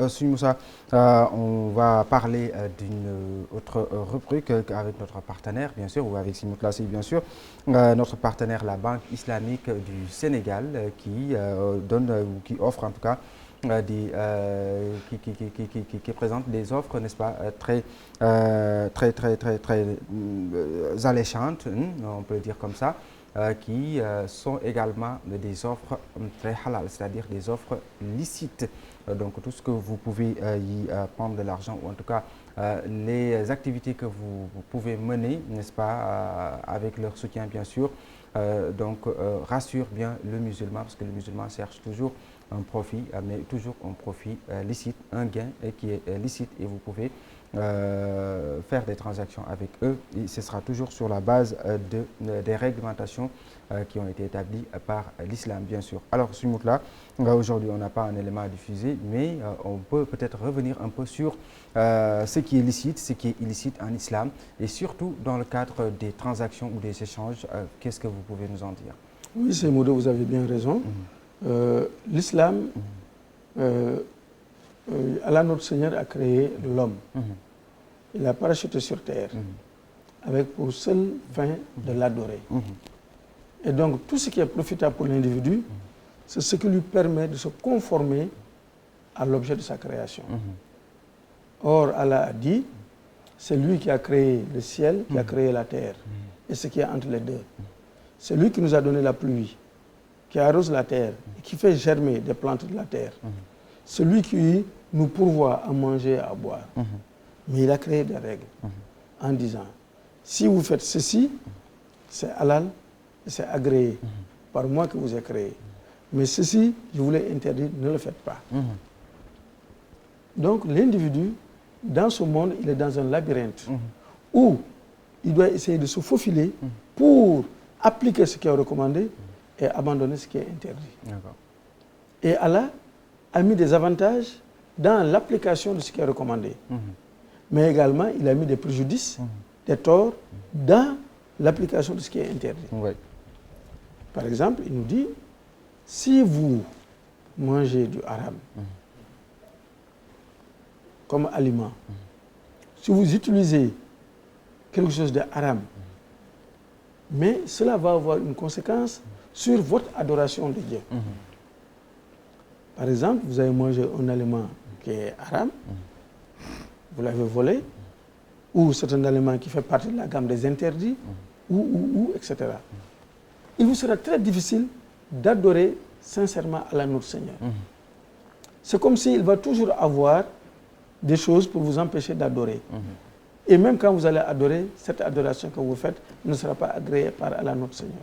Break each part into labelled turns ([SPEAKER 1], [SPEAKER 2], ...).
[SPEAKER 1] Sëñ Moussa, on va parler d'une autre rubrique avec notre partenaire, bien sûr, ou avec Sëñ Moutlassi, bien sûr. Notre partenaire, la Banque islamique du Sénégal, qui donne ou qui offre en tout cas qui présente des offres, n'est-ce pas, très alléchantes, on peut le dire comme ça, qui sont également des offres très halal, c'est-à-dire des offres licites. Donc tout ce que vous pouvez y prendre de l'argent, ou en tout cas les activités que vous pouvez mener, n'est-ce pas, avec leur soutien bien sûr, rassure bien le musulman, parce que le musulman cherche toujours un profit, mais toujours un profit licite, un gain qui est licite, et vous pouvez faire des transactions avec eux, et ce sera toujours sur la base des réglementations qui ont été établies par l'islam, bien sûr. Alors, Sëñ Moutla, aujourd'hui, on n'a pas un élément à diffuser, mais on peut peut-être revenir un peu sur ce qui est licite, ce qui est illicite en islam, et surtout dans le cadre des transactions ou des échanges. Qu'est-ce que vous pouvez nous en dire?
[SPEAKER 2] Oui, c'est Moudou, vous avez bien raison. L'islam, Allah notre Seigneur a créé l'homme. Il l'a parachuté sur terre avec pour seule fin de l'adorer. Et donc tout ce qui est profitable pour l'individu, c'est ce qui lui permet de se conformer à l'objet de sa création. Or, Allah a dit, c'est lui qui a créé le ciel, qui a créé la terre, et ce qui est entre les deux. C'est lui qui nous a donné la pluie, qui arrose la terre, et qui fait germer des plantes de la terre. Celui qui nous pourvoit à manger et à boire. Mais il a créé des règles en disant, si vous faites ceci, c'est halal, c'est agréé par moi que vous ai créé. Mais ceci, je vous l'ai interdit, ne le faites pas. Donc l'individu, dans ce monde, il est dans un labyrinthe où il doit essayer de se faufiler pour appliquer ce qui est recommandé et abandonner ce qui est interdit. Et Allah a mis des avantages dans l'application de ce qui est recommandé. Mais également, il a mis des préjudices, des torts dans l'application de ce qui est interdit. Par exemple, il nous dit, si vous mangez du haram comme aliment, si vous utilisez quelque chose de haram, mais cela va avoir une conséquence sur votre adoration de Dieu. Par exemple, vous avez mangé un aliment qui est haram, vous l'avez volé, ou c'est un aliment qui fait partie de la gamme des interdits, etc. Il vous sera très difficile d'adorer sincèrement Allah notre Seigneur. C'est comme s'il va toujours avoir des choses pour vous empêcher d'adorer. Et même quand vous allez adorer, cette adoration que vous faites ne sera pas agréée par Allah notre Seigneur.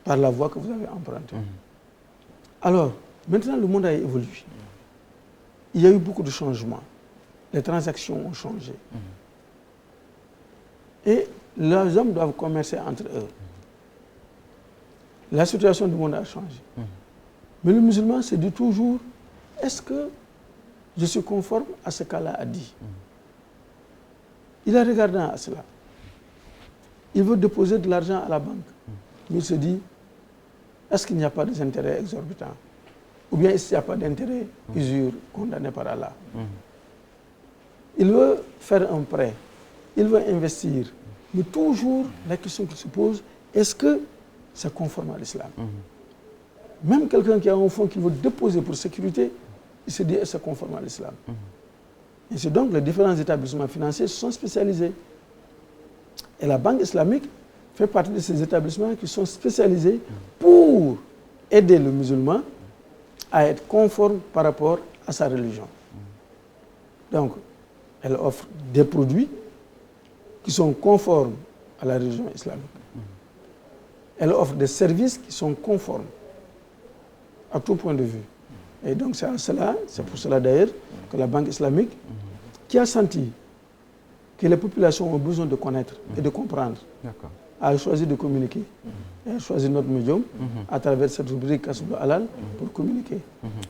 [SPEAKER 2] Par la voie que vous avez empruntée. Alors, maintenant le monde a évolué. Il y a eu beaucoup de changements. Les transactions ont changé. Et les hommes doivent commercer entre eux. La situation du monde a changé. Mais le musulman se dit toujours, est-ce que je suis conforme à ce qu'Allah a dit? Il est regardant à cela. Il veut déposer de l'argent à la banque. Mais il se dit, est-ce qu'il n'y a pas des intérêts exorbitants? Ou bien est-ce qu'il n'y a pas d'intérêt usure condamné par Allah? Il veut faire un prêt. Il veut investir. Mais toujours, la question qui se pose, est-ce que c'est conforme à l'islam? Même quelqu'un qui a un fonds qu'il veut déposer pour sécurité, il se dit, est-ce que c'est conforme à l'islam? Et c'est donc les différents établissements financiers sont spécialisés. Et la Banque islamique fait partie de ces établissements qui sont spécialisés pour aider le musulman à être conforme par rapport à sa religion. Donc, elle offre des produits qui sont conformes à la religion islamique. Elle offre des services qui sont conformes à tout point de vue. Et donc c'est pour cela d'ailleurs que la Banque islamique, qui a senti que les populations ont besoin de connaître et de comprendre, a choisi de communiquer. Elle a choisi notre médium à travers cette rubrique Kasb Halal pour communiquer.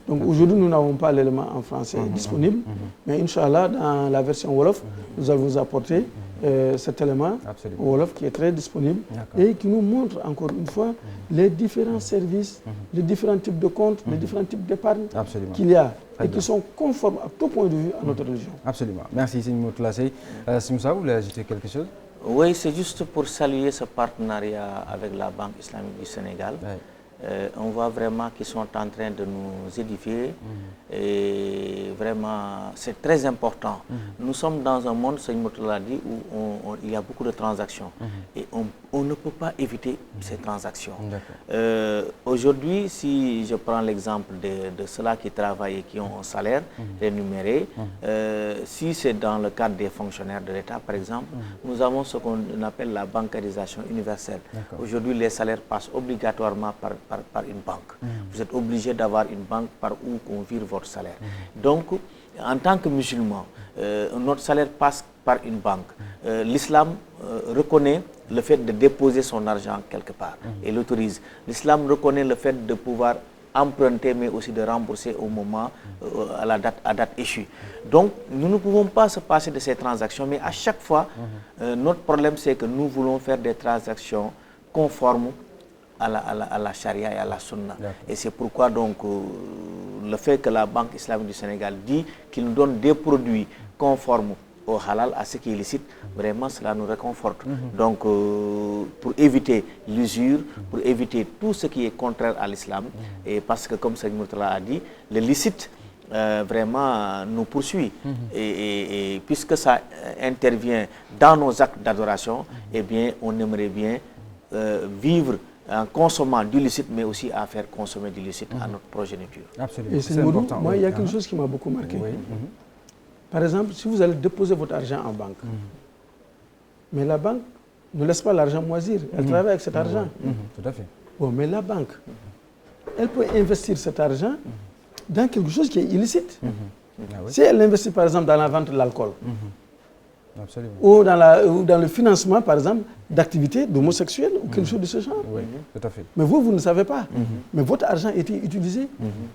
[SPEAKER 2] Donc aujourd'hui, nous n'avons pas l'élément en français disponible, mais Inch'Allah, dans la version Wolof, nous allons vous apporter cet élément
[SPEAKER 1] Absolument.
[SPEAKER 2] Wolof qui est très disponible et qui nous montre encore une fois les différents services, les différents types de comptes, les différents types d'épargne qu'il y a et qui sont conformes à tout point de vue à notre religion.
[SPEAKER 1] Absolument. Merci, Seigneur Mourtala Sey. Simoussa, vous voulez ajouter quelque chose?
[SPEAKER 3] Oui, c'est juste pour saluer ce partenariat avec la Banque islamique du Sénégal. On voit vraiment qu'ils sont en train de nous édifier et vraiment c'est très important. Nous sommes dans un monde, Seigneur Mourtala dit, où il y a beaucoup de transactions et on ne peut pas éviter ces transactions. Aujourd'hui, si je prends l'exemple de ceux-là qui travaillent et qui ont un salaire rémunéré, si c'est dans le cadre des fonctionnaires de l'État, par exemple, nous avons ce qu'on appelle la bancarisation universelle. Aujourd'hui, les salaires passent obligatoirement par une banque. Vous êtes obligé d'avoir une banque par où on vire votre salaire. Donc, en tant que musulman, notre salaire passe par une banque. L'islam reconnaît le fait de déposer son argent quelque part et l'autorise. L'islam reconnaît le fait de pouvoir emprunter mais aussi de rembourser au moment, à date échue. Donc, nous ne pouvons pas se passer de ces transactions, mais à chaque fois, notre problème c'est que nous voulons faire des transactions conformes à la charia et à la sunna. Et c'est pourquoi donc le fait que la Banque islamique du Sénégal dit qu'il nous donne des produits conformes au halal, à ce qui est licite, vraiment cela nous réconforte. Donc pour éviter l'usure, pour éviter tout ce qui est contraire à l'islam, et parce que comme Seigneur Mourtala a dit, le licite vraiment nous poursuit. Et puisque ça intervient dans nos actes d'adoration, eh bien on aimerait bien vivre en consommant du licite, mais aussi à faire consommer du licite à notre progéniture.
[SPEAKER 1] Absolument.
[SPEAKER 2] Et c'est important. Moi, il y a quelque chose qui m'a beaucoup marqué. Par exemple, si vous allez déposer votre argent en banque, mais la banque ne laisse pas l'argent moisir, elle travaille avec cet argent.
[SPEAKER 1] Tout à fait.
[SPEAKER 2] Bon, mais la banque, elle peut investir cet argent dans quelque chose qui est illicite. Si elle investit par exemple dans la vente de l'alcool, ou dans le financement, par exemple, d'activités d'homosexuels ou quelque chose de ce genre.
[SPEAKER 1] Oui, tout à fait.
[SPEAKER 2] Mais vous ne savez pas. Mais votre argent était utilisé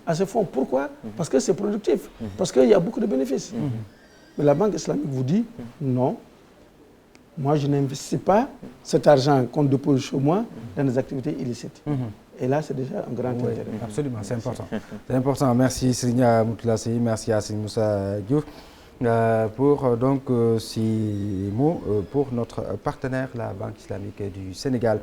[SPEAKER 2] à ce fonds. Pourquoi? Parce que c'est productif, parce qu'il y a beaucoup de bénéfices. Mais la Banque islamique vous dit, non, moi je n'investis pas cet argent qu'on dépose chez moi dans des activités illicites. Et là, c'est déjà un grand intérêt.
[SPEAKER 1] Absolument, c'est important. C'est important. Merci Seigneur Mourtala Sey, merci à Seigneur Moussa Diouf. Pour donc ces mots pour notre partenaire, la Banque islamique du Sénégal.